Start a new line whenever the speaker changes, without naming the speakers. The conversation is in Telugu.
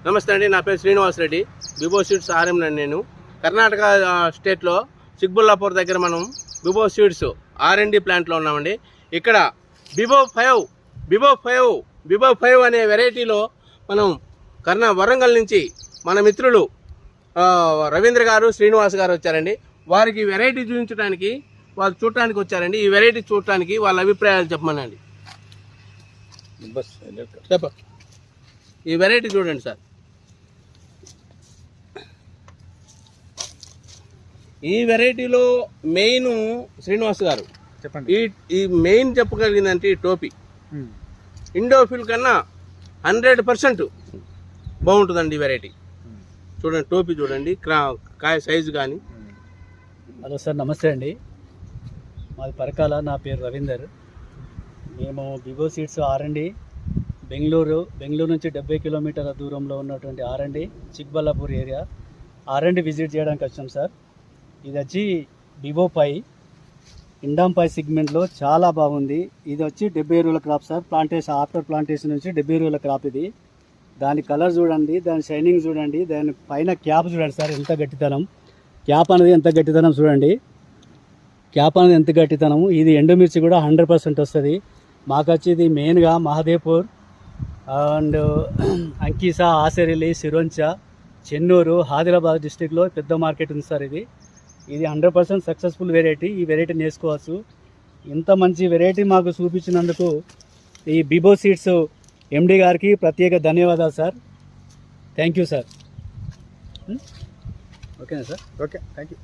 నమస్తే అండి, నా పేరు శ్రీనివాస్ రెడ్డి. బిబో సీడ్స్ ఆర్ఎం అండి. నేను కర్ణాటక స్టేట్లో చిక్బుల్లాపూర్ దగ్గర మనం బిబో సీడ్స్ R&D ప్లాంట్లో ఉన్నామండి. ఇక్కడ బిబో 5 అనే వెరైటీలో మనం వరంగల్ నుంచి మన మిత్రులు రవీంద్ర గారు, శ్రీనివాస్ గారు వచ్చారండి. వారికి వెరైటీ చూపించడానికి వాళ్ళు చూడటానికి వచ్చారండి. ఈ వెరైటీ చూడటానికి వాళ్ళ అభిప్రాయాలు చెప్పమనండి. ఈ వెరైటీ చూడండి సార్. ఈ వెరైటీలో మెయిన్ శ్రీనివాస్ గారు
చెప్పండి.
ఈ మెయిన్ చెప్పగలిగిందంటే ఈ టోపీ ఇండోఫిల్ కన్నా 100% బాగుంటుందండి ఈ వెరైటీ. చూడండి, టోపీ చూడండి, కాయ సైజు కానీ.
హలో సార్, నమస్తే అండి. మాది పరకాల. నా పేరు రవీందర్. మేము బిబో సీడ్స్ R&D బెంగళూరు నుంచి 70 కిలోమీటర్ల దూరంలో ఉన్నటువంటి R&D Chikballapur area R&D visit చేయడానికి వచ్చాం సార్. ఇది వచ్చి బిబో 5 ఇండాంపై సిగ్మెంట్లో చాలా బాగుంది. ఇది వచ్చి 70 రోజుల crop sir. Plantation after plantation నుంచి 70 రోజుల క్రాప్ ఇది. దాని కలర్ చూడండి, దాని షైనింగ్ చూడండి, దాని పైన క్యాప్ చూడండి సార్, ఎంత గట్టితనం. క్యాప్ అనేది ఎంత గట్టితనం చూడండి, క్యాప్ అనేది ఎంత గట్టితనము. ఇది ఎండుమిర్చి కూడా 100% వస్తుంది. మాకు వచ్చేది మెయిన్గా మహదేవ్పూర్ అండ్ అంకీసా, ఆసేరిలి, సిరోంచ, చెన్నూరు, ఆదిలాబాద్ డిస్టిక్లో పెద్ద మార్కెట్ ఉంది సార్. ఇది 100% సక్సెస్ఫుల్ వెరైటీ. ఈ వెరైటీని వేసుకోవచ్చు. ఇంత మంచి వెరైటీ మాకు చూపించినందుకు ఈ బిబో సీడ్స్ MD గారికి ప్రత్యేక ధన్యవాదాలు సార్. Thank you sir. ఓకేనా సార్?
Okay, thank you.